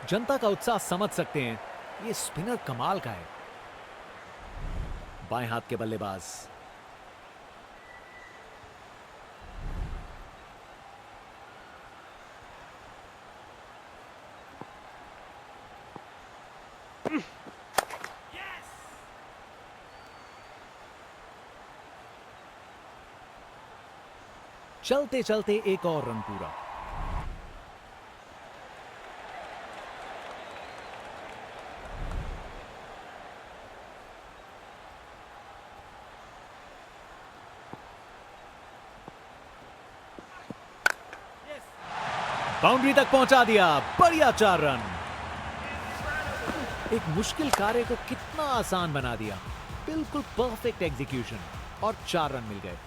जनता का उत्साह समझ सकते हैं, ये स्पिनर कमाल का है। बाएं हाथ के बल्लेबाज। चलते चलते एक और रन पूरा। बाउंड्री तक पहुंचा दिया, बढ़िया 4 रन। एक मुश्किल कार्य को कितना आसान बना दिया। बिल्कुल परफेक्ट एग्जीक्यूशन और 4 रन मिल गए।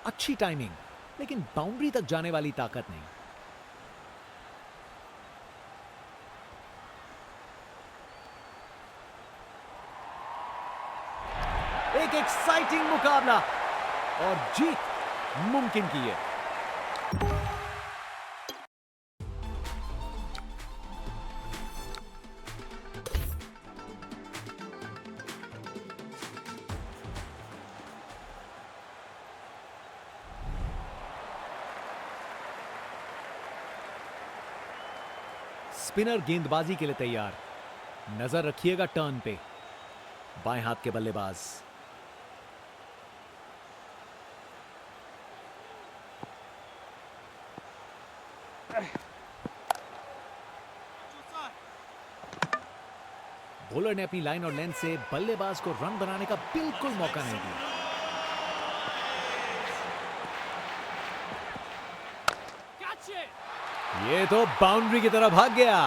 अच्छी टाइमिंग, लेकिन बाउंड्री तक जाने वाली ताकत नहीं। एक एक्साइटिंग मुकाबला और जीत मुमकिन की है। स्पिनर गेंदबाजी के लिए तैयार। नजर रखिएगा टर्न पे। बाएं हाथ के बल्लेबाज। बॉलर ने अपनी लाइन और लेंथ से बल्लेबाज को रन बनाने का बिल्कुल मौका नहीं दिया। ये तो बाउंड्री की तरफ भाग गया।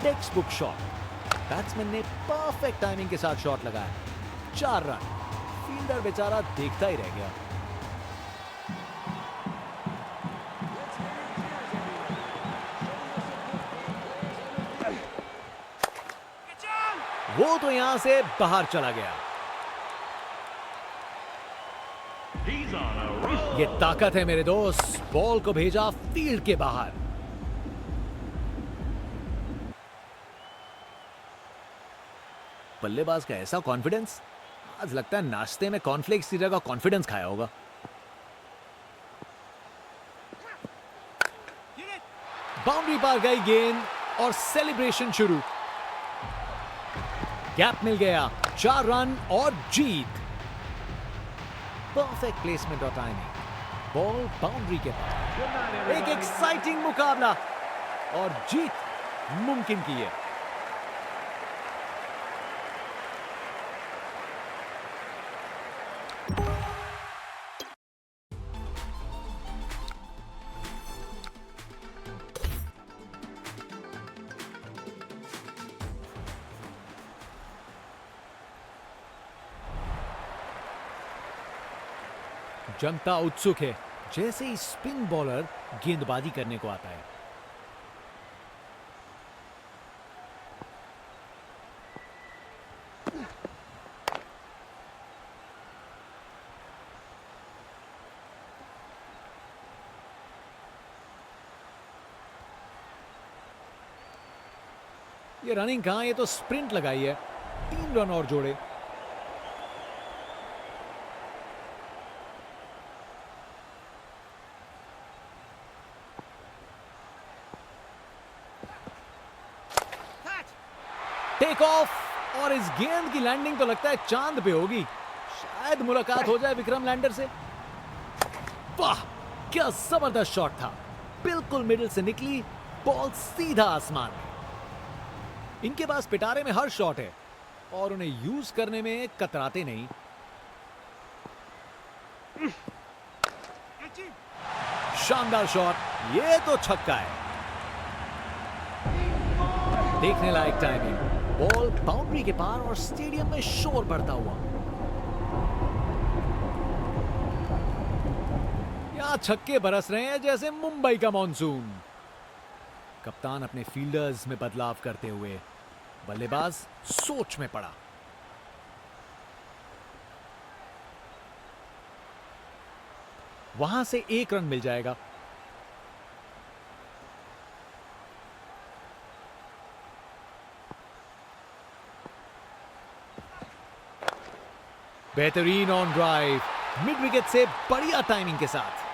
Text book shot. बैट्समैन ने परफेक्ट टाइमिंग के साथ शॉट लगाया। 4 रन। फील्डर बेचारा देखता ही रह गया। वो तो यहां से बाहर चला गया। ये ताकत है मेरे दोस्त। बॉल को भेजा फील्ड के बाहर। बल्लेबाज का ऐसा कॉन्फिडेंस, आज लगता है नाश्ते में कॉर्नफ्लेक्स की जगह कॉन्फिडेंस खाया होगा। बाउंड्री पार गई गेंद और सेलिब्रेशन शुरू। गैप मिल गया। 4 रन और जीत। परफेक्ट प्लेसमेंट और टाइमिंग। बॉल बाउंड्री के पास। एक एक्साइटिंग मुकाबला और जीत मुमकिन की है। जनता उत्सुक है, जैसे ही स्पिन बॉलर गेंदबाजी करने को आता है। ये रनिंग कहां, ये तो स्प्रिंट लगाई है। 3 रन और जोड़े। टेक ऑफ और इस गेंद की लैंडिंग तो लगता है चांद पे होगी। शायद मुलाकात हो जाए विक्रम लैंडर से। वाह, क्या जबरदस्त शॉट था। बिल्कुल मिडिल से निकली बॉल सीधा आसमान में। इनके पास पिटारे में हर शॉट है और उन्हें यूज करने में कतराते नहीं। शानदार शॉट, ये तो छक्का है। देखने लायक टाइमिंग। बॉल बाउंड्री के पार और स्टेडियम में शोर बढ़ता हुआ। यहां छक्के बरस रहे हैं जैसे मुंबई का मॉनसून। कप्तान अपने फील्डर्स में बदलाव करते हुए बल्लेबाज सोच में पड़ा। वहां से 1 रन मिल जाएगा। बेहतरीन ऑन ड्राइव, मिड विकेट से बढ़िया टाइमिंग के साथ।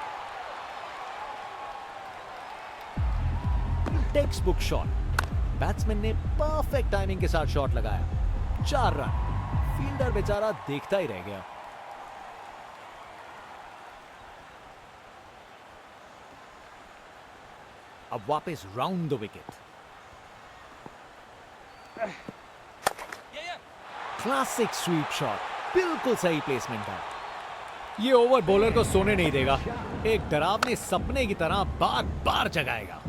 टेक्स्ट बुक शॉट, बैट्समैन ने परफेक्ट टाइमिंग के साथ शॉट लगाया। 4 रन। फील्डर बेचारा देखता ही रह गया। अब वापस round the wicket. Classic sweep shot, बिल्कुल सही प्लेसमेंट था। ये ओवर बॉलर को सोने नहीं देगा, एक डरावने सपने की तरह बार बार जगाएगा।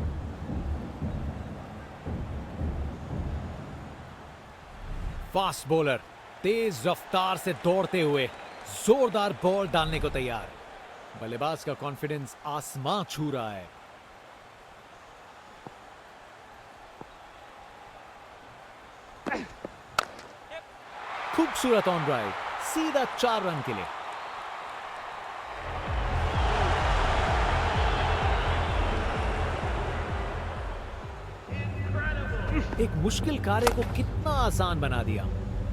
फास्ट बॉलर तेज रफ्तार से दौड़ते हुए जोरदार बॉल डालने को तैयार। बल्लेबाज का कॉन्फिडेंस आसमां छू रहा है। खूबसूरत ऑन ड्राइव, सीधा 4 रन के लिए। एक मुश्किल कार्य को कितना आसान बना दिया।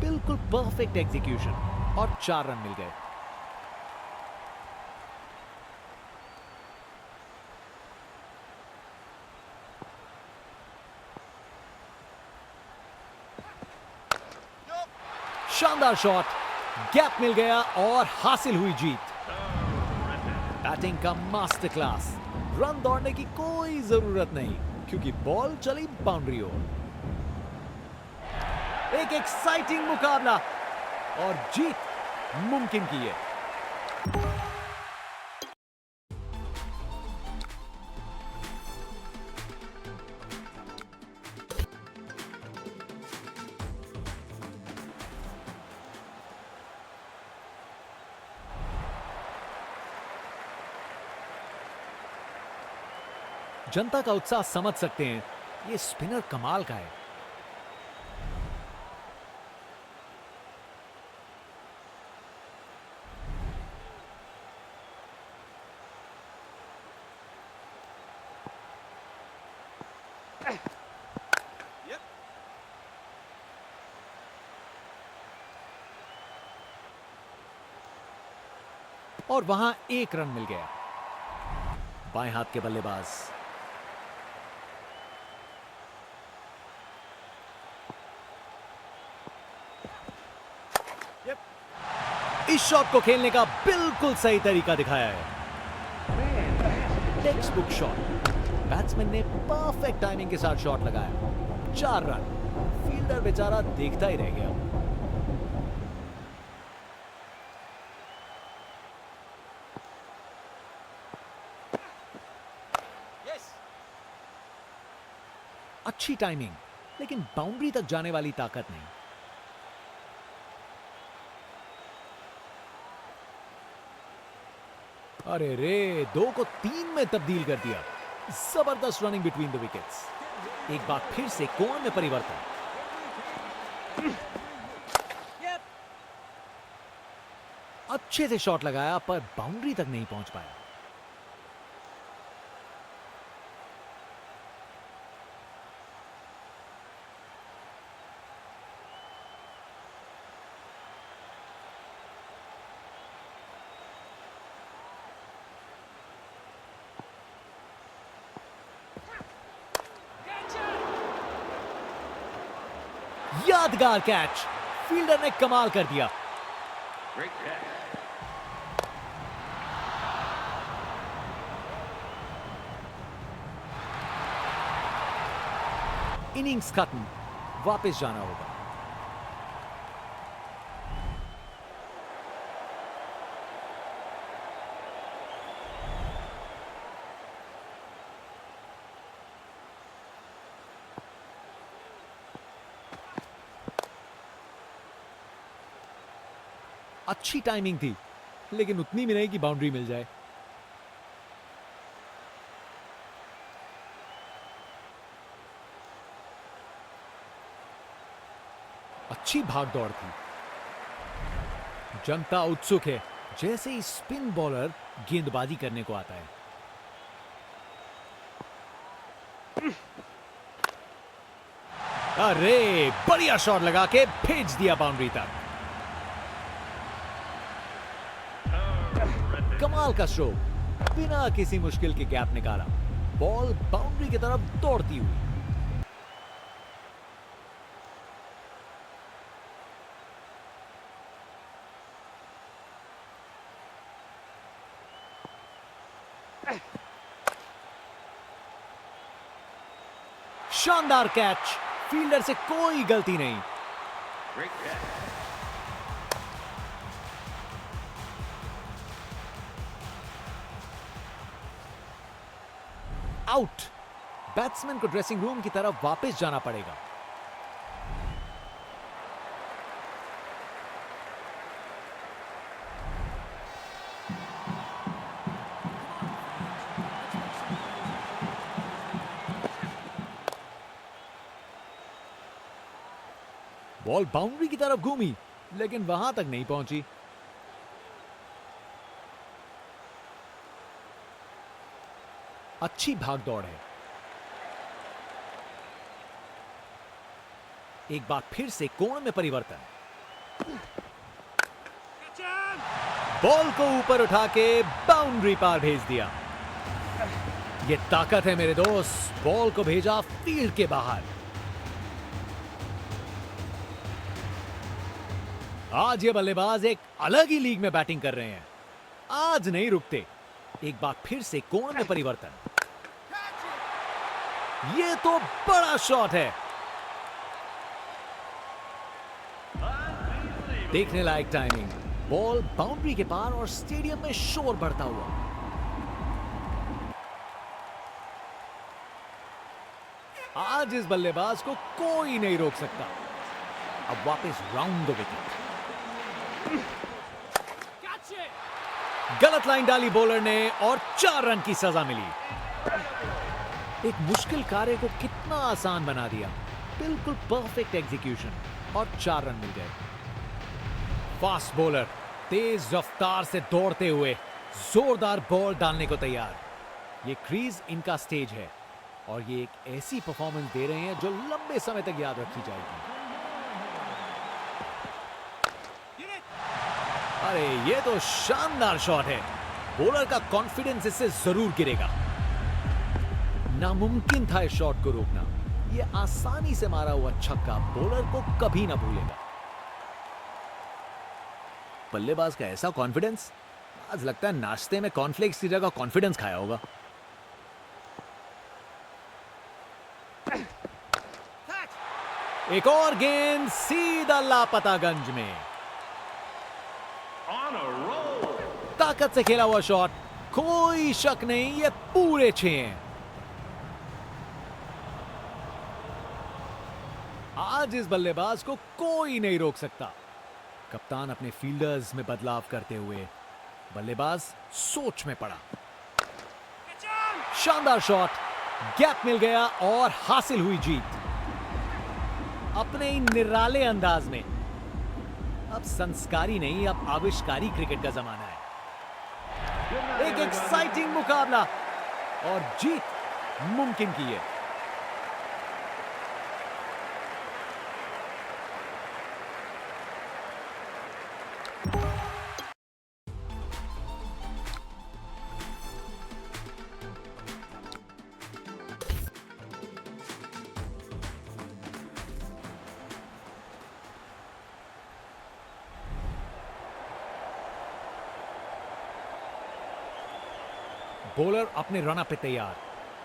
बिल्कुल परफेक्ट एग्जीक्यूशन और 4 रन मिल गए। शानदार शॉट, गैप मिल गया और हासिल हुई जीत। बैटिंग का मास्टर क्लास। रन दौड़ने की कोई जरूरत नहीं क्योंकि बॉल चली बाउंड्री ओर। एक एक्साइटिंग मुकाबला और जीत मुमकिन की है। जनता का उत्साह समझ सकते हैं, ये स्पिनर कमाल का है। और वहां 1 रन मिल गया। बाएं हाथ के बल्लेबाज इस शॉट को खेलने का बिल्कुल सही तरीका दिखाया है। टेक्स्ट बुक शॉट, बैट्समैन ने परफेक्ट टाइमिंग के साथ शॉट लगाया। 4 रन। फील्डर बेचारा देखता ही रह गया। अच्छी टाइमिंग, लेकिन बाउंड्री तक जाने वाली ताकत नहीं। अरे रे, 2 को 3 में तब्दील कर दिया। जबरदस्त रनिंग बिटवीन द विकेट्स। एक बार फिर से कोण में परिवर्तन। अच्छे से शॉट लगाया पर बाउंड्री तक नहीं पहुंच पाया। यादगार कैच, फील्डर ने कमाल कर दिया। इनिंग्स खत्म, वापस जाना होगा। अच्छी टाइमिंग थी, लेकिन उतनी भी नहीं कि बाउंड्री मिल जाए। अच्छी भाग दौड़ थी। जनता उत्सुक है जैसे ही स्पिन बॉलर गेंदबाजी करने को आता है। अरे बढ़िया शॉट लगा के भेज दिया बाउंड्री तक। कमाल का स्ट्रोक, बिना किसी मुश्किल के गैप निकाला, बॉल बाउंड्री की तरफ दौड़ती हुई। शानदार कैच, फील्डर से कोई गलती नहीं। आउट। बैट्समैन को ड्रेसिंग रूम की तरफ वापस जाना पड़ेगा। बॉल बाउंड्री की तरफ घूमी लेकिन वहां तक नहीं पहुंची। अच्छी भाग दौड़ है। एक बार फिर से कोण में परिवर्तन। बॉल को ऊपर उठा के बाउंड्री पार भेज दिया। यह ताकत है मेरे दोस्त, बॉल को भेजा फील्ड के बाहर। आज ये बल्लेबाज एक अलग ही लीग में बैटिंग कर रहे हैं। आज नहीं रुकते। एक बार फिर से कोण में परिवर्तन। ये तो बड़ा शॉट है। देखने लायक टाइमिंग, बॉल बाउंड्री के पार और स्टेडियम में शोर बढ़ता हुआ। आज इस बल्लेबाज को कोई नहीं रोक सकता। अब वापस राउंड द विकेट। गलत लाइन डाली बॉलर ने और 4 रन की सजा मिली। एक मुश्किल कार्य को कितना आसान बना दिया। बिल्कुल परफेक्ट एग्जीक्यूशन और 4 रन मिल गए। फास्ट बॉलर तेज रफ्तार से दौड़ते हुए जोरदार बॉल डालने को तैयार। ये क्रीज इनका स्टेज है और ये एक ऐसी परफॉर्मेंस दे रहे हैं जो लंबे समय तक याद रखी जाएगी। अरे ये तो शानदार शॉट है। बॉलर का कॉन्फिडेंस इससे जरूर गिरेगा। नामुमकिन था इस शॉट को रोकना। ये आसानी से मारा हुआ छक्का बॉलर को कभी ना भूलेगा। बल्लेबाज का ऐसा कॉन्फिडेंस, आज लगता है नाश्ते में कॉर्नफ्लेक्स की जगह कॉन्फिडेंस खाया होगा। एक और गेंद सीधा लापतागंज में। ताकत से खेला हुआ शॉट, कोई शक नहीं ये पूरे 6 हैं। आज इस बल्लेबाज को कोई नहीं रोक सकता। कप्तान अपने फील्डर्स में बदलाव करते हुए बल्लेबाज सोच में पड़ा। शानदार शॉट, गैप मिल गया और हासिल हुई जीत। अपने इन निराले अंदाज में। अब संस्कारी नहीं, अब आविष्कारी क्रिकेट का जमाना है। एक एक्साइटिंग मुकाबला और जीत मुमकिन की है। बॉलर अपने रन अप पे तैयार।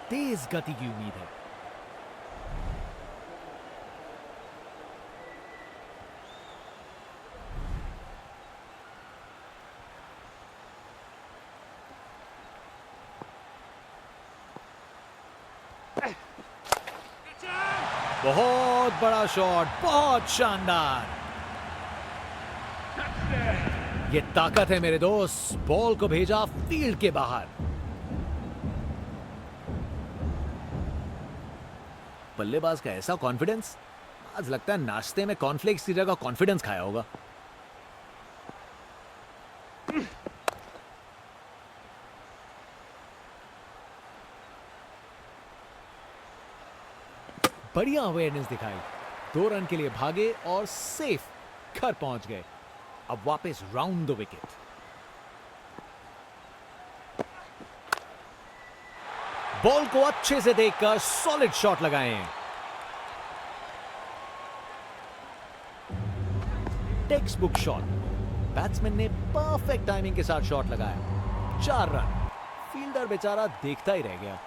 तेज गति की उम्मीद है। बहुत बड़ा शॉट, बहुत शानदार। ये ताकत है मेरे दोस्त, बॉल को भेजा फील्ड के बाहर। बल्लेबाज का ऐसा कॉन्फिडेंस, आज लगता है नाश्ते में कॉर्नफ्लेक्स की जगह कॉन्फिडेंस खाया होगा। बढ़िया अवेयरनेस दिखाई, 2 रन के लिए भागे और सेफ घर पहुंच गए। अब वापस राउंड द विकेट। बॉल को अच्छे से देखकर सॉलिड शॉट लगाए हैं। टेक्स्ट बुक शॉट, बैट्समैन ने परफेक्ट टाइमिंग के साथ शॉट लगाया। 4 रन। फील्डर बेचारा देखता ही रह गया।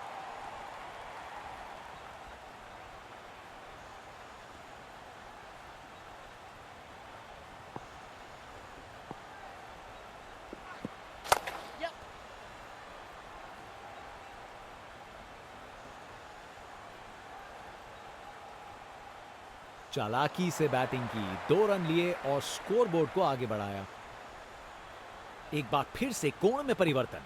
चालाकी से बैटिंग की, 2 रन लिए और स्कोरबोर्ड को आगे बढ़ाया। एक बार फिर से कोण में परिवर्तन।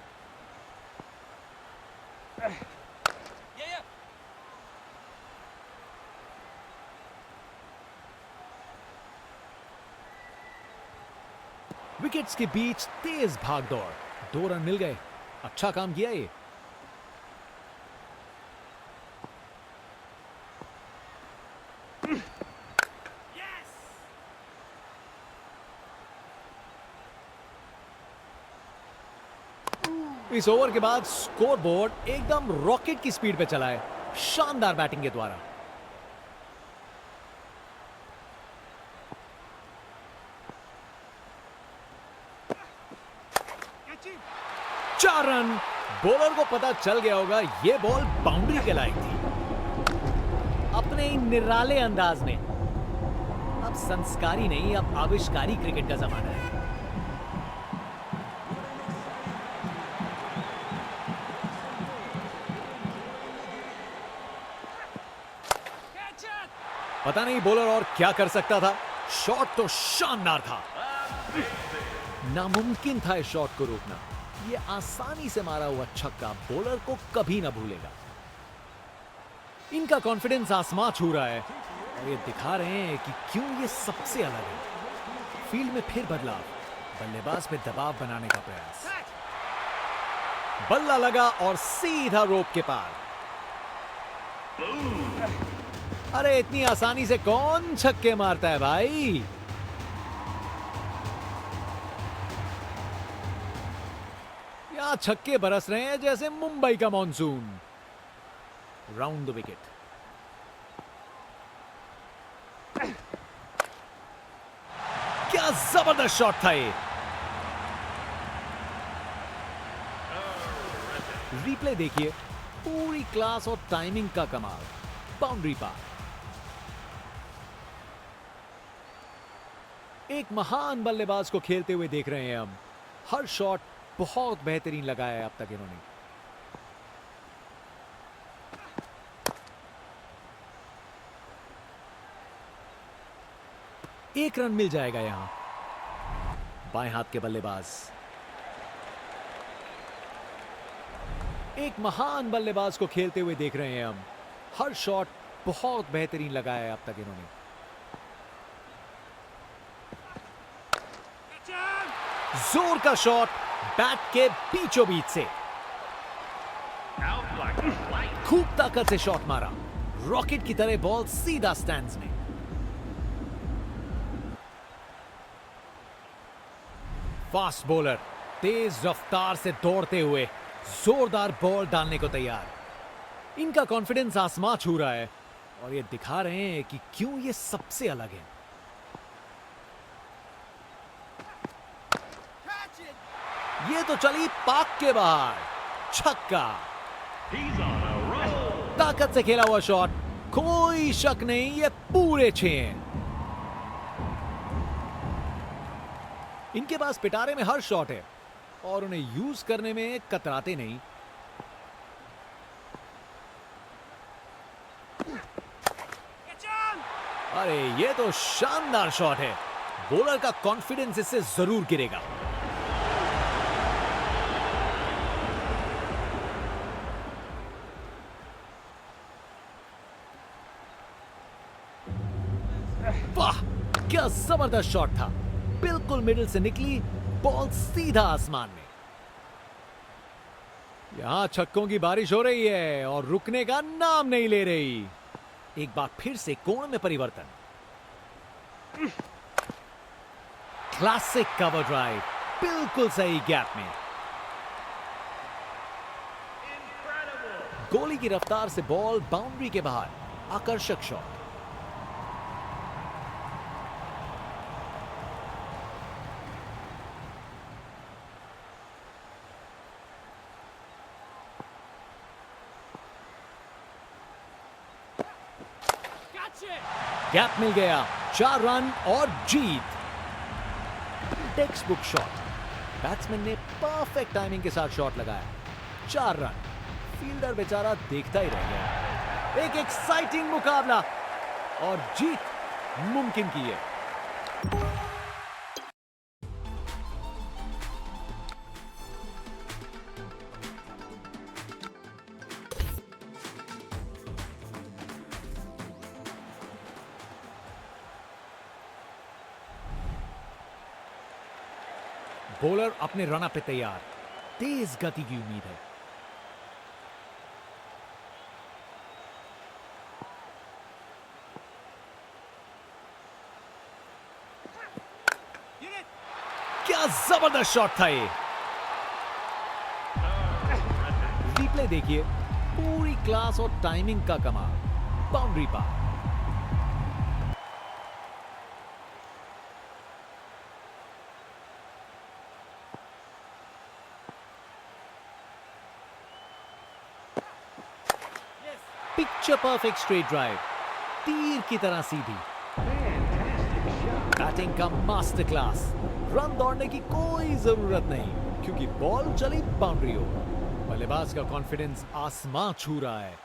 विकेट्स के बीच तेज भागदौड़, 2 रन मिल गए। अच्छा काम किया ये। इस ओवर के बाद स्कोरबोर्ड एकदम रॉकेट की स्पीड पे चला है, शानदार बैटिंग के द्वारा। चार रन। बॉलर को पता चल गया होगा ये बॉल बाउंड्री के लायक थी। अपने ही निराले अंदाज में, अब संस्कारी नहीं, अब आविष्कारी क्रिकेट का जमाना है। पता नहीं बॉलर और क्या कर सकता था। शॉट तो शानदार था। नामुमकिन था इस शॉट को रोकना। ये आसानी से मारा हुआ छक्का बॉलर को कभी ना भूलेगा। इनका कॉन्फिडेंस आसमां छू रहा है और ये दिखा रहे हैं कि क्यों ये सबसे अलग है। फील्ड में फिर बदलाव, बल्लेबाज पे दबाव बनाने का प्रयास। बल्ला लगा और सीधा रोप के पार। अरे इतनी आसानी से कौन छक्के मारता है भाई। यहां छक्के बरस रहे हैं जैसे मुंबई का मॉनसून। Round the wicket. क्या जबरदस्त शॉट था ये। रिप्ले देखिए, पूरी क्लास और टाइमिंग का कमाल। बाउंड्री पार। एक महान बल्लेबाज को खेलते हुए देख रहे हैं हम। हर शॉट बहुत बेहतरीन लगाया है अब तक इन्होंने। एक रन मिल जाएगा यहां। बाएं हाथ के बल्लेबाज। एक महान बल्लेबाज को खेलते हुए देख रहे हैं हम। हर शॉट बहुत बेहतरीन लगाया है अब तक इन्होंने। जोर का शॉट बैट के बीचों बीच से। खूब ताकत से शॉट मारा। रॉकेट की तरह बॉल सीधा स्टैंड्स में। फास्ट बॉलर तेज रफ्तार से दौड़ते हुए जोरदार बॉल डालने को तैयार। इनका कॉन्फिडेंस आसमां छू रहा है और ये दिखा रहे हैं कि क्यों ये सबसे अलग है। ये तो चली पाक के बाहर। छक्का। ताकत से खेला हुआ शॉट, कोई शक नहीं ये पूरे 6 हैं। इनके पास पिटारे में हर शॉट है और उन्हें यूज करने में कतराते नहीं। अरे ये तो शानदार शॉट है। बॉलर का कॉन्फिडेंस इससे जरूर गिरेगा। वाह, क्या जबरदस्त शॉट था। बिल्कुल मिडिल से निकली, बॉल सीधा आसमान में। यहां छक्कों की बारिश हो रही है और रुकने का नाम नहीं ले रही। एक बार फिर से कोण में परिवर्तन। क्लासिक कवर ड्राइव, बिल्कुल सही गैप में। गोली की रफ्तार से बॉल बाउंड्री के बाहर। आकर्षक शॉट। गैप मिल गया, 4 रन और जीत। Textbook shot. बैट्समैन ने परफेक्ट टाइमिंग के साथ शॉट लगाया। 4 रन। फील्डर बेचारा देखता ही रह गया। एक एक्साइटिंग मुकाबला और जीत मुमकिन की है। बॉलर अपने रन पे तैयार। तेज गति की उम्मीद है। क्या जबरदस्त शॉट था ये। रिप्ले देखिए, पूरी क्लास और टाइमिंग का कमाल। बाउंड्री पार। पिक्चर परफेक्ट स्ट्रेट ड्राइव, तीर की तरह सीधी। बैटिंग का मास्टर क्लास। रन दौड़ने की कोई जरूरत नहीं क्योंकि बॉल चली बाउंड्री हो। बल्लेबाज का कॉन्फिडेंस आसमां छू रहा है।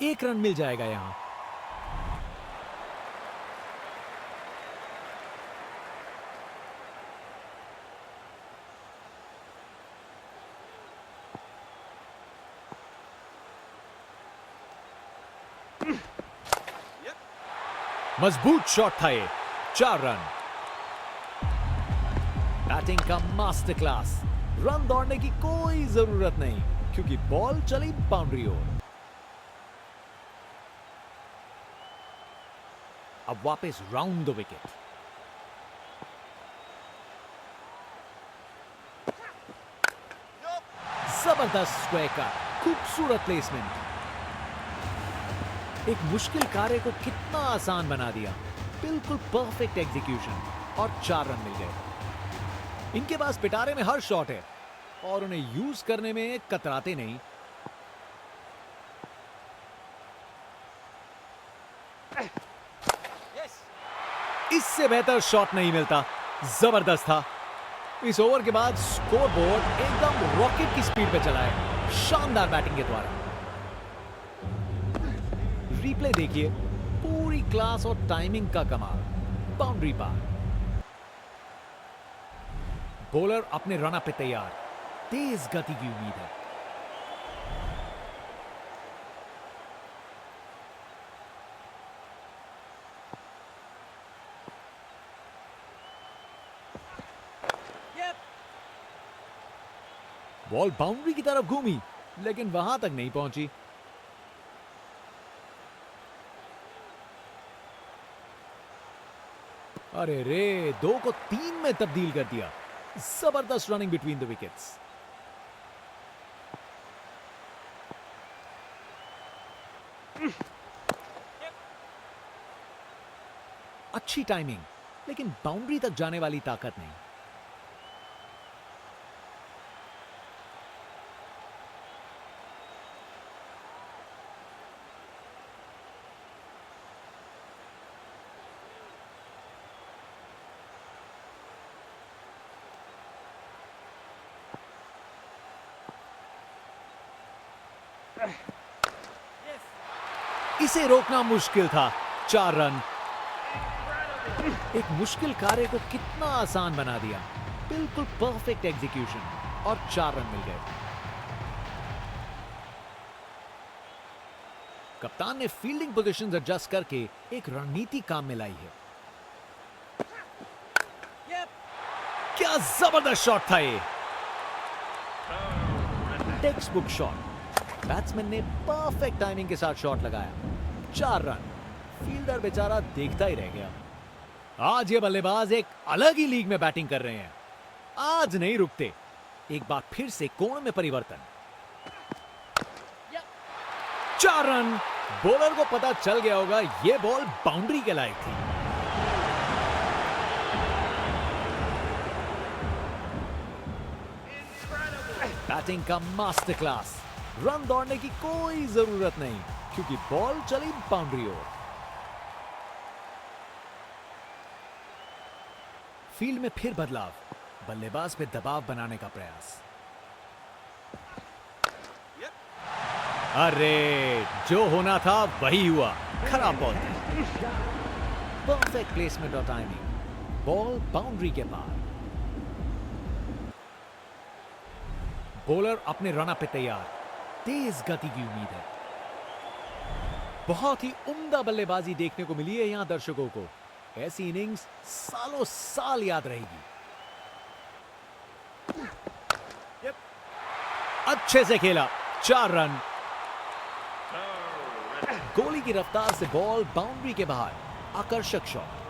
एक रन मिल जाएगा यहां। मजबूत शॉट था ये। 4 रन। बैटिंग का मास्टर क्लास। रन दौड़ने की कोई जरूरत नहीं क्योंकि बॉल चली बाउंड्री ओर। अब वापस राउंड द विकेट। जबरदस्त स्क्वायर का खूबसूरत प्लेसमेंट। एक मुश्किल कार्य को कितना आसान बना दिया। बिल्कुल परफेक्ट एग्जीक्यूशन और 4 रन मिल गए। इनके पास पिटारे में हर शॉट है और उन्हें यूज करने में कतराते नहीं। इससे बेहतर शॉट नहीं मिलता। जबरदस्त था। इस ओवर के बाद स्कोरबोर्ड एकदम रॉकेट की स्पीड पे चला है। शानदार बैटिंग के द्वारा। रिप्ले देखिए, पूरी क्लास और टाइमिंग का कमाल। बाउंड्री पार। बॉलर अपने रन पे तैयार। तेज गति की उम्मीद है। बॉल बाउंड्री की तरफ घूमी लेकिन वहां तक नहीं पहुंची। अरे रे, 2 को 3 में तब्दील कर दिया। जबरदस्त रनिंग बिटवीन द विकेट्स। अच्छी टाइमिंग लेकिन बाउंड्री तक जाने वाली ताकत नहीं। इसे रोकना मुश्किल था। 4 रन। एक मुश्किल कार्य को कितना आसान बना दिया। बिल्कुल परफेक्ट एग्जीक्यूशन और 4 रन मिल गए। कप्तान ने फील्डिंग पोजीशंस एडजस्ट करके एक रणनीति काम में लाई है। क्या जबरदस्त शॉट था ये। Text book shot. बैट्समैन ने परफेक्ट टाइमिंग के साथ शॉट लगाया। 4 रन। फील्डर बेचारा देखता ही रह गया। आज ये बल्लेबाज एक अलग ही लीग में बैटिंग कर रहे हैं। आज नहीं रुकते। एक बार फिर से कोण में परिवर्तन। 4 रन। बॉलर को पता चल गया होगा ये बॉल बाउंड्री के लायक थी। बैटिंग का मास्टर क्लास। रन दौड़ने की कोई जरूरत नहीं क्योंकि बॉल चली बाउंड्री ओर। फील्ड में फिर बदलाव। बल्लेबाज पे दबाव बनाने का प्रयास। अरे जो होना था वही हुआ। खराब बॉल थी। परफेक्ट प्लेसमेंट और टाइमिंग। बॉल बाउंड्री के पार। बॉलर अपने रनअप पे तैयार। तेज गति की उम्मीद है। बहुत ही उम्दा बल्लेबाजी देखने को मिली है यहां दर्शकों को। ऐसी इनिंग्स सालों साल याद रहेगी। अच्छे से खेला। 4 रन। गोली की रफ्तार से बॉल बाउंड्री के बाहर। आकर्षक शॉट।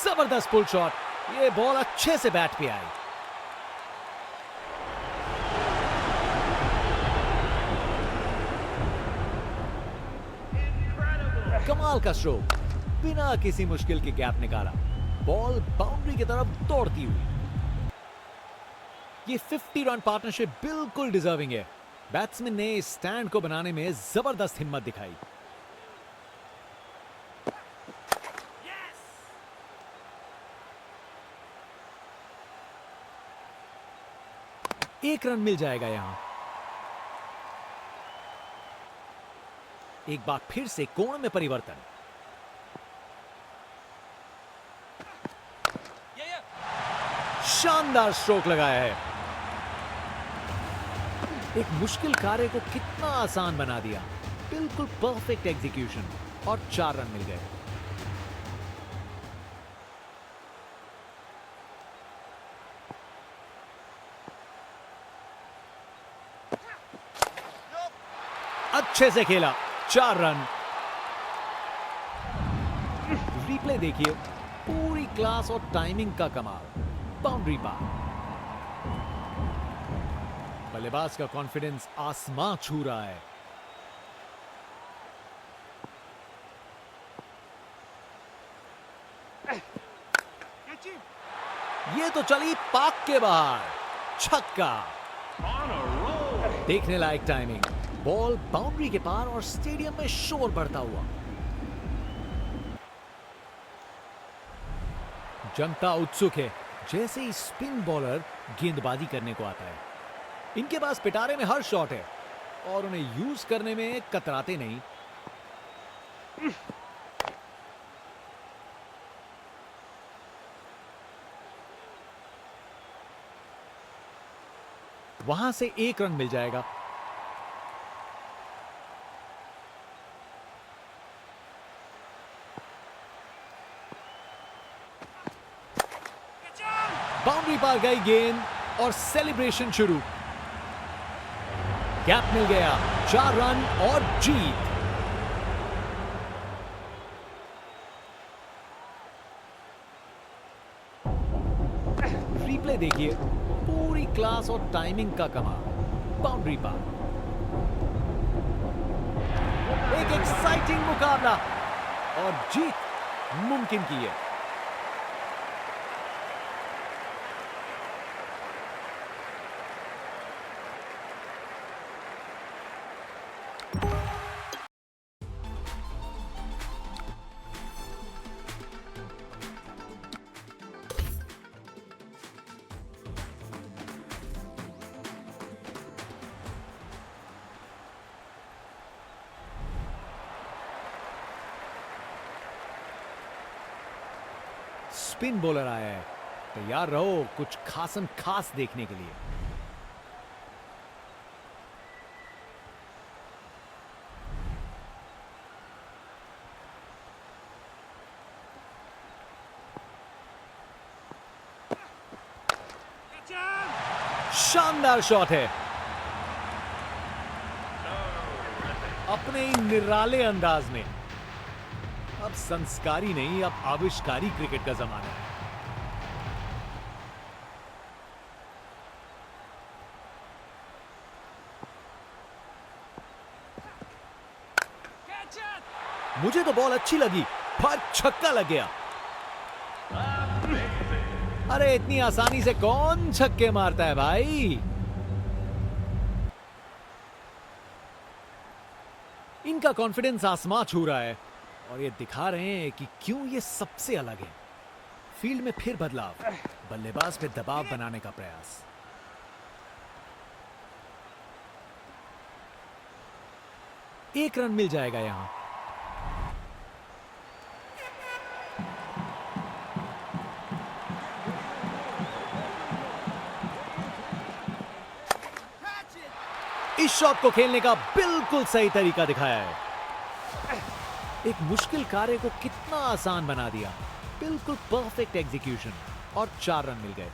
जबरदस्त पुल शॉट। ये बॉल अच्छे से बैट पे आई। कमाल का स्ट्रोक। बिना किसी मुश्किल के गैप निकाला। बॉल बाउंड्री की तरफ दौड़ती हुई। ये 50 रन पार्टनरशिप बिल्कुल डिजर्विंग है। बैट्समैन ने इस स्टैंड को बनाने में जबरदस्त हिम्मत दिखाई। एक रन मिल जाएगा यहां। एक बार फिर से कोण में परिवर्तन। शानदार स्ट्रोक लगाया है। एक मुश्किल कार्य को कितना आसान बना दिया। बिल्कुल परफेक्ट एग्जीक्यूशन और 4 रन मिल गए। अच्छे से खेला। 4 रन। रिप्ले देखिए। पूरी क्लास और टाइमिंग का कमाल। बाउंड्री पार। बल्लेबाज का कॉन्फिडेंस आसमां छू रहा है। ये तो चली पाक के बाहर। छक्का। देखने लायक टाइमिंग। बॉल बाउंड्री के पार और स्टेडियम में शोर बढ़ता हुआ। जनता उत्सुक है। जैसे ही स्पिन बॉलर गेंदबाजी करने को आता है। इनके पास पिटारे में हर शॉट है और उन्हें यूज करने में कतराते नहीं। वहां से 1 रन मिल जाएगा। बाउंड्री पार गई गेंद और सेलिब्रेशन शुरू। गैप मिल गया। 4 रन और जीत। रिप्ले देखिए। पूरी क्लास और टाइमिंग का कमाल। बाउंड्री पार। एक एक्साइटिंग मुकाबला और जीत मुमकिन की है। स्पिन बॉलर आया है, तैयार रहो कुछ खासम खास देखने के लिए। शानदार शॉट है। अपने ही निराले अंदाज में। अब संस्कारी नहीं, अब आविष्कारी क्रिकेट का जमाना है। मुझे तो बॉल अच्छी लगी पर छक्का लग गया। अरे इतनी आसानी से कौन छक्के मारता है भाई। इनका कॉन्फिडेंस आसमां छू रहा है और ये दिखा रहे हैं कि क्यों ये सबसे अलग है। फील्ड में फिर बदलाव, बल्लेबाज पे दबाव बनाने का प्रयास। एक रन मिल जाएगा यहां। इस शॉट को खेलने का बिल्कुल सही तरीका दिखाया है। एक मुश्किल कार्य को कितना आसान बना दिया। बिल्कुल परफेक्ट एग्जीक्यूशन और 4 रन मिल गए।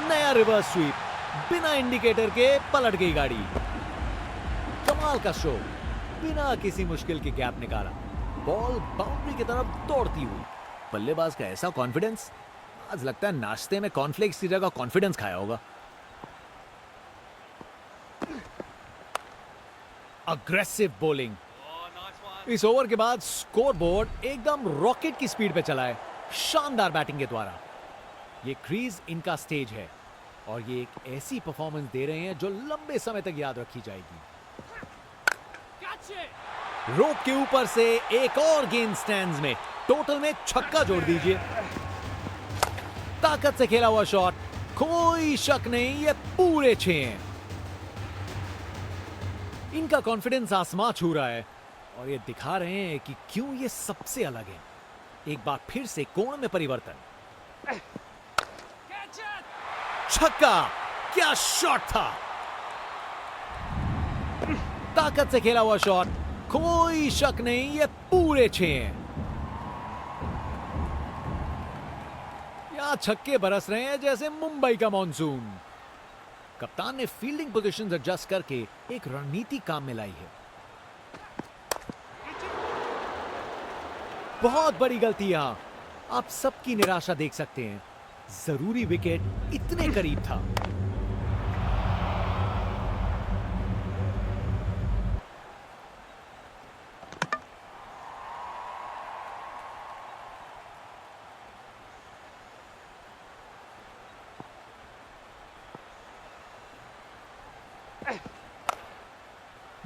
नया रिवर्स स्वीप, बिना इंडिकेटर के पलट गई गाड़ी। कमाल का शो, बिना किसी मुश्किल के गैप निकाला, बॉल बाउंड्री की तरफ दौड़ती हुई। बल्लेबाज का ऐसा कॉन्फिडेंस, आज लगता है नाश्ते में कॉर्नफ्लेक्स की जगह कॉन्फिडेंस खाया होगा। Aggressive bowling. इस ओवर के बाद स्कोरबोर्ड एकदम रॉकेट की स्पीड पे चला है, शानदार बैटिंग के द्वारा। ये क्रीज इनका स्टेज है और ये एक ऐसी परफॉर्मेंस दे रहे हैं जो लंबे समय तक याद रखी जाएगी। रोप के ऊपर से एक और गेंद स्टैंड्स में, टोटल में छक्का जोड़ दीजिए। ताकत से खेला हुआ शॉट, कोई शक नहीं ये पूरे 6 हैं। इनका कॉन्फिडेंस आसमां छू रहा है और ये दिखा रहे हैं कि क्यों ये सबसे अलग है। एक बार फिर से कोण में परिवर्तन। छक्का, क्या शॉट था। ताकत से खेला हुआ शॉट, कोई शक नहीं ये पूरे 6 हैं। यहां छक्के बरस रहे हैं जैसे मुंबई का मॉनसून। कप्तान ने फील्डिंग पोजीशंस एडजस्ट करके एक रणनीति काम में लाई है। बहुत बड़ी गलती यहां, आप सबकी निराशा देख सकते हैं। जरूरी विकेट इतने करीब था।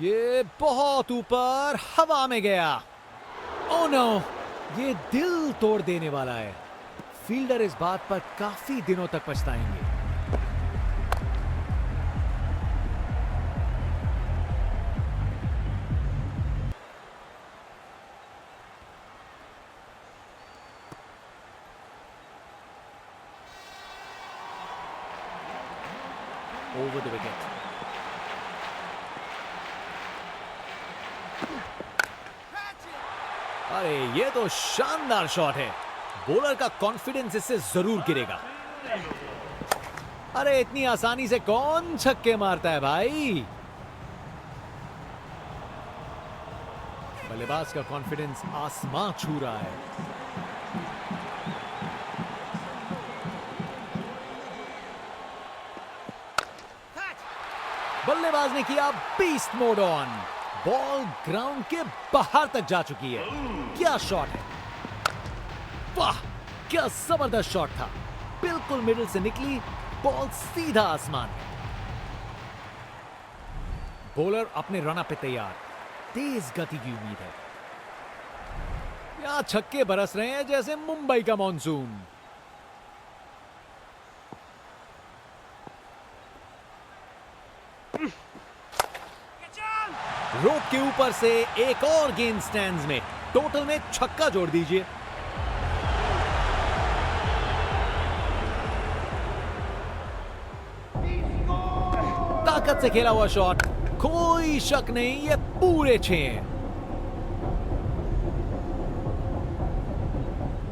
ये बहुत ऊपर हवा में गया। ओह नो, ये दिल तोड़ देने वाला है। फील्डर इस बात पर काफी दिनों तक पछताएंगे। Over the wicket. अरे ये तो शानदार शॉट है। बॉलर का कॉन्फिडेंस इससे जरूर गिरेगा। अरे इतनी आसानी से कौन छक्के मारता है भाई। बल्लेबाज का कॉन्फिडेंस आसमां छू रहा है। बल्लेबाज ने किया beast mode on. Ball ground के बाहर तक जा चुकी है। क्या शॉट है, वाह क्या जबरदस्त शॉट था। बिल्कुल मिडिल से निकली बॉल सीधा आसमान। बॉलर अपने रन अप पे तैयार, तेज गति की उम्मीद है। यहां छक्के बरस रहे हैं जैसे मुंबई का मॉनसून। रोक के ऊपर से एक और गेंद स्टैंड्स में, टोटल में छक्का जोड़ दीजिए। ताकत से खेला हुआ शॉट, कोई शक नहीं ये पूरे 6 हैं।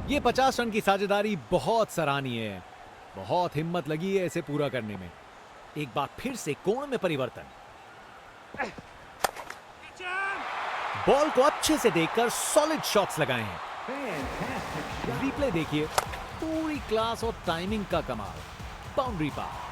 ये 50 रन की साझेदारी बहुत सराहनीय है। बहुत हिम्मत लगी है इसे पूरा करने में। एक बार फिर से कोण में परिवर्तन, बॉल को अच्छे से देखकर सॉलिड शॉट्स लगाए हैं। रिप्ले देखिए, पूरी क्लास और टाइमिंग का कमाल। बाउंड्री पार।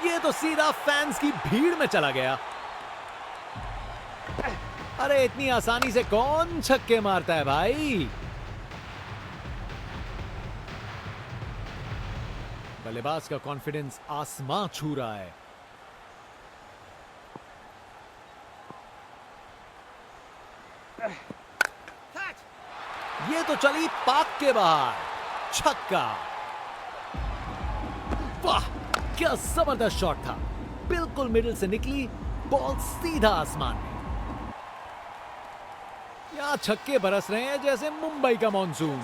ये तो सीधा फैंस की भीड़ में चला गया। अरे इतनी आसानी से कौन छक्के मारता है भाई। बल्लेबाज का कॉन्फिडेंस आसमां छू रहा है। ये तो चली पाक के बाहर, छक्का। वाह क्या जबरदस्त शॉट था। बिल्कुल मिडिल से निकली बॉल सीधा आसमान में। यहां छक्के बरस रहे हैं जैसे मुंबई का मॉनसून।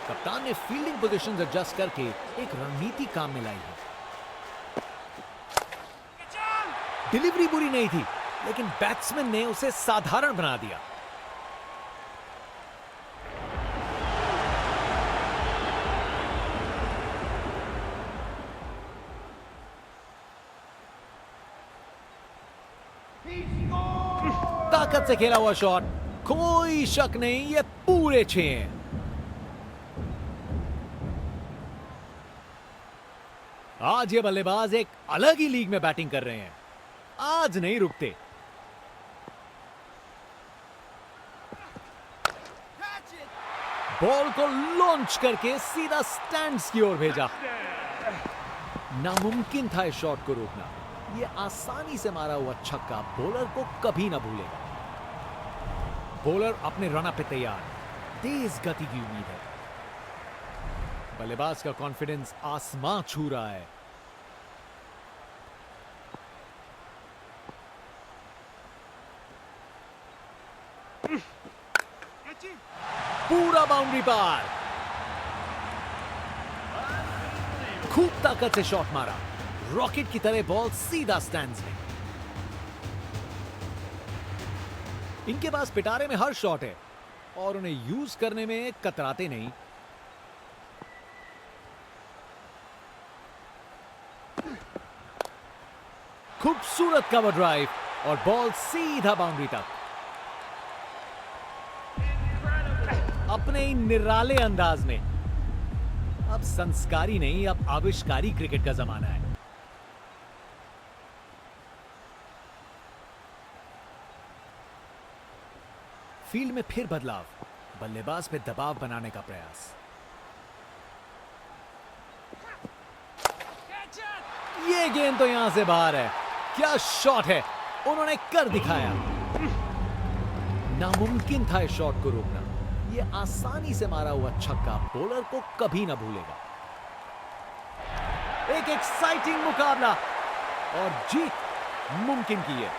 कप्तान ने फील्डिंग पोजीशंस एडजस्ट करके एक रणनीति काम में लाई है। डिलीवरी बुरी नहीं थी, लेकिन बैट्समैन ने उसे साधारण बना दिया। ताकत से खेला हुआ शॉट, कोई शक नहीं ये पूरे 6 हैं। आज ये बल्लेबाज एक अलग ही लीग में बैटिंग कर रहे हैं। आज नहीं रुकते। बॉल को लॉन्च करके सीधा स्टैंड्स की ओर भेजा। नामुमकिन था इस शॉट को रोकना। ये आसानी से मारा हुआ छक्का बॉलर को कभी ना भूलेगा। बॉलर अपने रन पे तैयार, तेज गति की उम्मीद है। बल्लेबाज का कॉन्फिडेंस आसमां छू रहा है। पूरा बाउंड्री पार। खूब ताकत से शॉट मारा, रॉकेट की तरह बॉल सीधा स्टैंड्स में। इनके पास पिटारे में हर शॉट है और उन्हें यूज करने में कतराते नहीं। खूबसूरत कवर ड्राइव और बॉल सीधा बाउंड्री तक। अपने ही निराले अंदाज में। अब संस्कारी नहीं, अब आविष्कारी क्रिकेट का जमाना है। फील्ड में फिर बदलाव, बल्लेबाज पे दबाव बनाने का प्रयास। ये गेंद तो यहां से बाहर है। क्या शॉट है, उन्होंने कर दिखाया। नामुमकिन था इस शॉट को रोकना। ये आसानी से मारा हुआ छक्का बॉलर को कभी ना भूलेगा। एक एक्साइटिंग मुकाबला और जीत मुमकिन की है।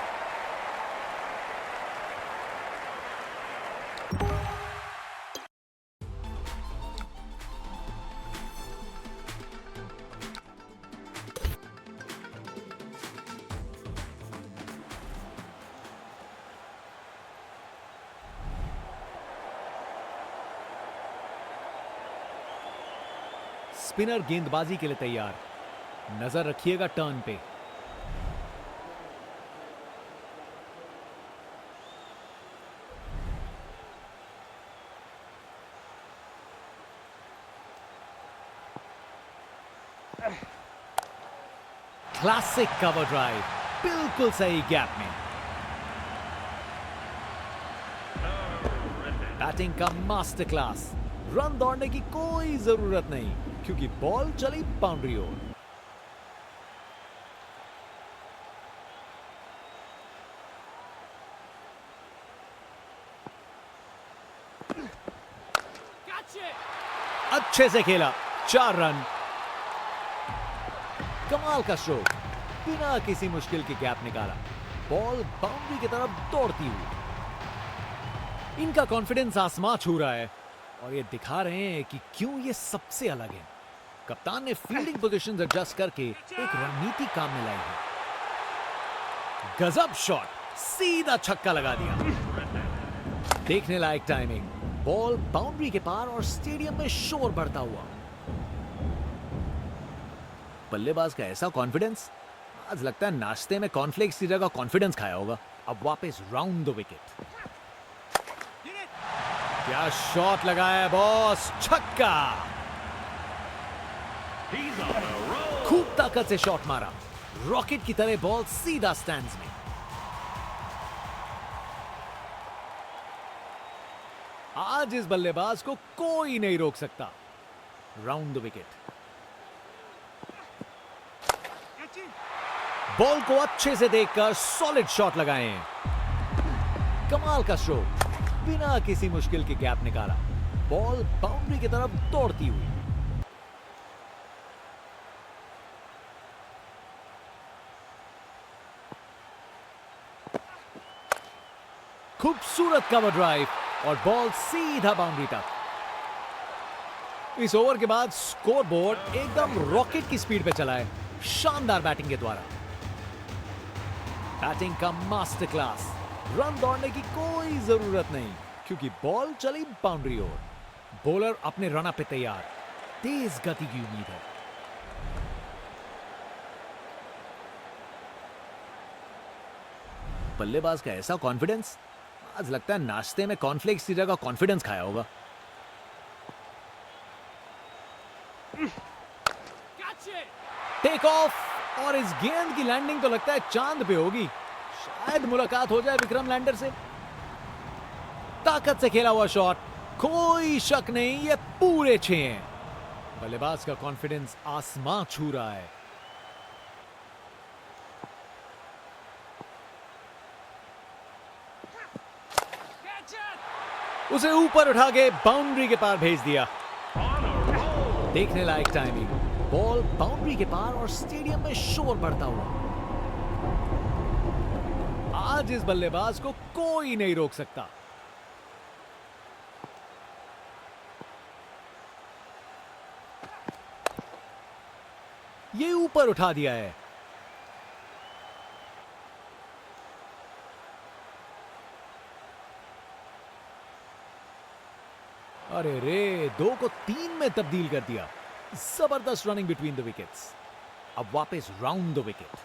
स्पिनर गेंदबाजी के लिए तैयार। नजर रखिएगा टर्न पे। क्लासिक कवर ड्राइव, बिल्कुल सही गैप में। बैटिंग का मास्टर क्लास। रन दौड़ने की कोई जरूरत नहीं क्योंकि बॉल चली बाउंड्री ओर। अच्छे से खेला, 4 रन। कमाल का स्ट्रोक, बिना किसी मुश्किल के गैप निकाला, बॉल बाउंड्री की तरफ दौड़ती हुई। इनका कॉन्फिडेंस आसमां छू रहा है और ये दिखा रहे हैं कि क्यों ये सबसे अलग है। कप्तान ने फील्डिंग पोजीशंस एडजस्ट करके एक रणनीति काम में लाई है। गजब शॉट, सीधा छक्का लगा दिया। देखने लायक टाइमिंग, बॉल बाउंड्री के पार और स्टेडियम में शोर बढ़ता हुआ। बल्लेबाज का ऐसा कॉन्फिडेंस, आज लगता है नाश्ते में कॉर्नफ्लेक्स की जगह कॉन्फिडेंस खाया होगा। अब वापस राउंड द विकेट। क्या शॉट लगाया है बॉस, छक्का। खूब ताकत से शॉट मारा, रॉकेट की तरह बॉल सीधा स्टैंड्स में। आज इस बल्लेबाज को कोई नहीं रोक सकता। Round the wicket. बॉल को अच्छे से देखकर सॉलिड शॉट लगाए हैं। कमाल का स्ट्रोक, बिना किसी मुश्किल के गैप निकाला, बॉल बाउंड्री की तरफ दौड़ती हुई। खूबसूरत कवर ड्राइव और बॉल सीधा बाउंड्री तक। इस ओवर के बाद स्कोरबोर्ड एकदम रॉकेट की स्पीड पे चला है, शानदार बैटिंग के द्वारा। बैटिंग का मास्टर क्लास, रन दौड़ने की कोई जरूरत नहीं क्योंकि बॉल चली बाउंड्री ओर। बॉलर अपने रन पे तैयार, तेज गति की उम्मीद है। बल्लेबाज का ऐसा कॉन्फिडेंस, आज लगता है नाश्ते में कॉर्नफ्लेक्स की जगह कॉन्फिडेंस खाया होगा। टेक ऑफ और इस गेंद की लैंडिंग तो लगता है चांद पे होगी। शायद मुलाकात हो जाए विक्रम लैंडर से। ताकत से खेला हुआ शॉट, कोई शक नहीं ये पूरे 6 हैं। बल्लेबाज का कॉन्फिडेंस आसमां छू रहा है। उसे ऊपर उठा के बाउंड्री के पार भेज दिया। देखने लायक टाइमिंग, बॉल बाउंड्री के पार और स्टेडियम में शोर बढ़ता हुआ। आज इस बल्लेबाज को कोई नहीं रोक सकता। ये ऊपर उठा दिया है। अरे रे, 2 को 3 में तब्दील कर दिया। जबरदस्त रनिंग बिटवीन द विकेट्स। अब वापस राउंड द विकेट।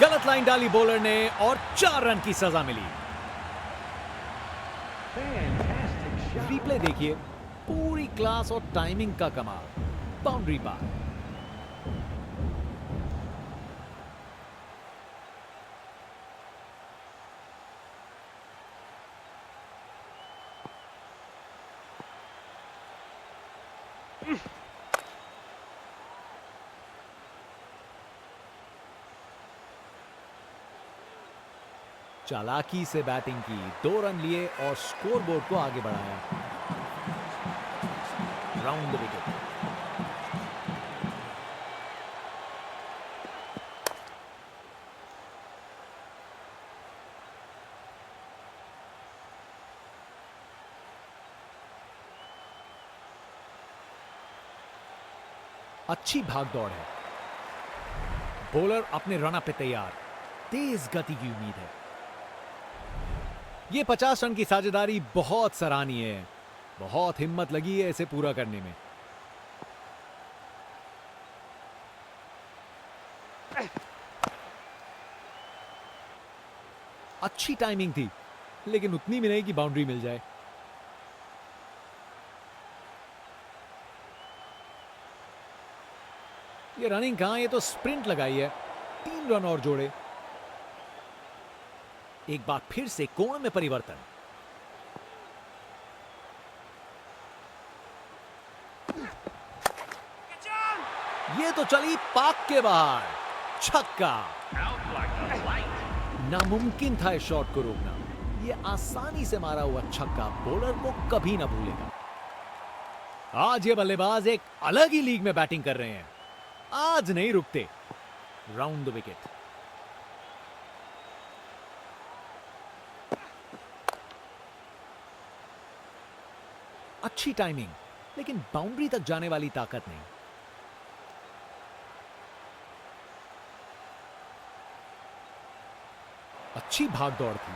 गलत लाइन डाली बॉलर ने और 4 रन की सजा मिली। रिप्ले देखिए, पूरी क्लास और टाइमिंग का कमाल। बाउंड्री पार। चालाकी से बैटिंग की, 2 रन लिए और स्कोरबोर्ड को आगे बढ़ाया। Round the wicket. अच्छी भागदौड़ है। बॉलर अपने रन पे तैयार, तेज गति की उम्मीद है। ये 50 रन की साझेदारी बहुत सराहनीय है। बहुत हिम्मत लगी है इसे पूरा करने में। अच्छी टाइमिंग थी, लेकिन उतनी भी नहीं कि बाउंड्री मिल जाए। ये रनिंग कहां, ये तो स्प्रिंट लगाई है। 3 रन और जोड़े। एक बार फिर से कोण में परिवर्तन। ये तो चली पाक के बाहर, छक्का। नामुमकिन था इस शॉट को रोकना। ये आसानी से मारा हुआ छक्का बॉलर को कभी ना भूलेगा। आज ये बल्लेबाज एक अलग ही लीग में बैटिंग कर रहे हैं। आज नहीं रुकते। Round the wicket. अच्छी टाइमिंग, लेकिन बाउंड्री तक जाने वाली ताकत नहीं। अच्छी भाग दौड़ थी।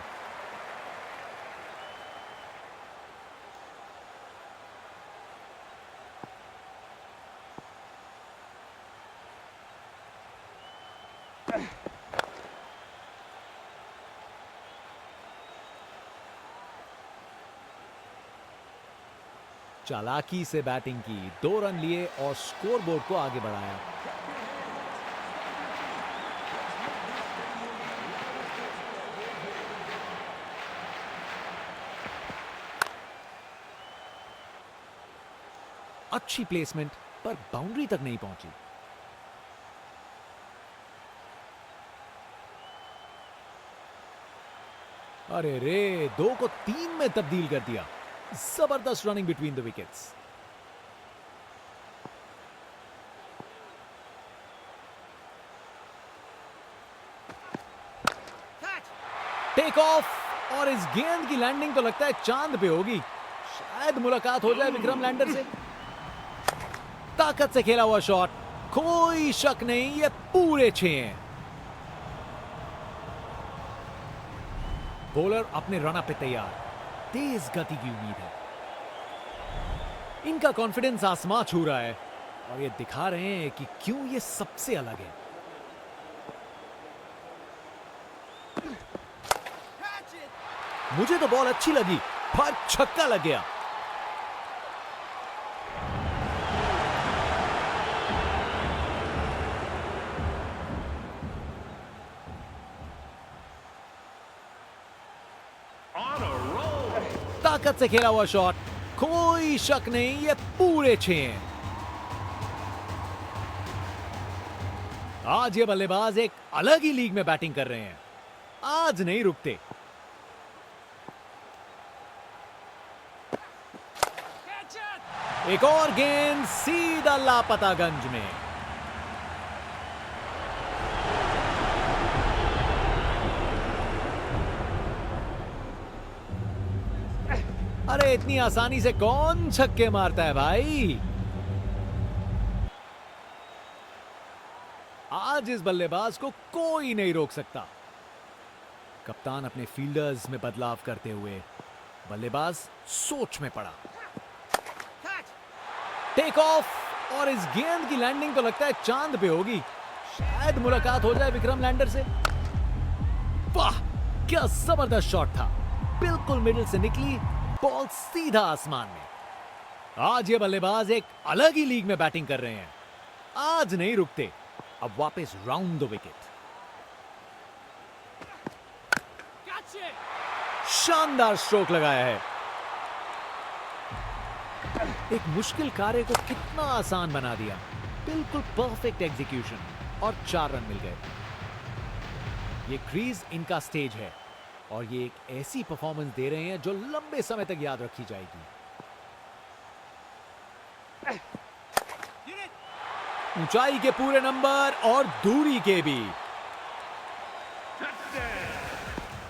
चालाकी से बैटिंग की, 2 रन लिए और स्कोरबोर्ड को आगे बढ़ाया। अच्छी प्लेसमेंट, पर बाउंड्री तक नहीं पहुंची। अरे रे, 2 को 3 में तब्दील कर दिया। जबरदस्त running between the wickets. Take off, और इस गेंद की लैंडिंग तो लगता है चांद पे होगी। शायद मुलाकात हो जाए विक्रम लैंडर से। ताकत से खेला हुआ शॉट, कोई शक नहीं, ये पूरे 6 हैं। बॉलर अपने रनअप पे तैयार। तेज गति की उम्मीद है। इनका कॉन्फिडेंस आसमां छू रहा है और ये दिखा रहे हैं कि क्यों ये सबसे अलग है। मुझे तो बॉल अच्छी लगी, पर छक्का लग गया। ताकत से खेला हुआ शॉट, कोई शक नहीं, ये पूरे 6 हैं। आज ये बल्लेबाज एक अलग ही लीग में बैटिंग कर रहे हैं। आज नहीं रुकते। एक और गेंद सीधा लापतागंज में। अरे इतनी आसानी से कौन छक्के मारता है भाई। आज इस बल्लेबाज को कोई नहीं रोक सकता। कप्तान अपने फील्डर्स में बदलाव करते हुए बल्लेबाज सोच में पड़ा। टेक ऑफ, और इस गेंद की लैंडिंग तो लगता है चांद पे होगी। शायद मुलाकात हो जाए विक्रम लैंडर से। वाह, क्या जबरदस्त शॉट था। बिल्कुल मिडिल से निकली, बॉल सीधा आसमान में। आज ये बल्लेबाज एक अलग ही लीग में बैटिंग कर रहे हैं। आज नहीं रुकते। अब वापस राउंड द विकेट। शानदार स्ट्रोक लगाया है। एक मुश्किल कार्य को कितना आसान बना दिया। बिल्कुल परफेक्ट एग्जीक्यूशन, और 4 रन मिल गए। ये क्रीज इनका स्टेज है और ये एक ऐसी परफॉर्मेंस दे रहे हैं जो लंबे समय तक याद रखी जाएगी। ऊंचाई के पूरे नंबर और दूरी के भी।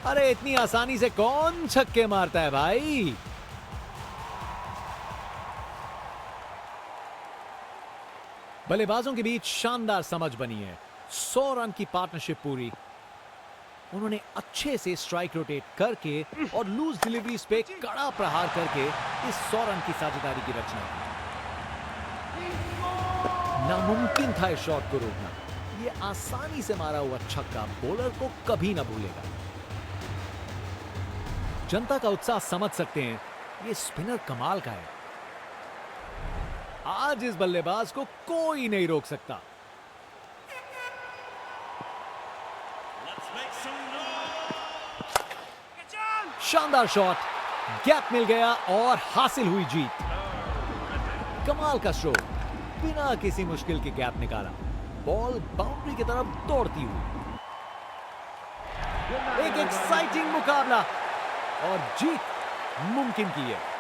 अरे इतनी आसानी से कौन छक्के मारता है भाई। बल्लेबाजों के बीच शानदार समझ बनी है। 100 रन की पार्टनरशिप पूरी। उन्होंने अच्छे से स्ट्राइक रोटेट करके और लूज डिलीवरीज पे कड़ा प्रहार करके इस 100 रन की साझेदारी की रचना की। नामुमकिन था इस शॉट को रोकना। ये आसानी से मारा हुआ छक्का बॉलर को कभी ना भूलेगा। जनता का उत्साह समझ सकते हैं। ये स्पिनर कमाल का है। आज इस बल्लेबाज को कोई नहीं रोक सकता। शानदार शॉट, गैप मिल गया और हासिल हुई जीत। कमाल का स्ट्रोक, बिना किसी मुश्किल के गैप निकाला। बॉल बाउंड्री की तरफ दौड़ती हुई। एक एक्साइटिंग मुकाबला और जीत मुमकिन की है।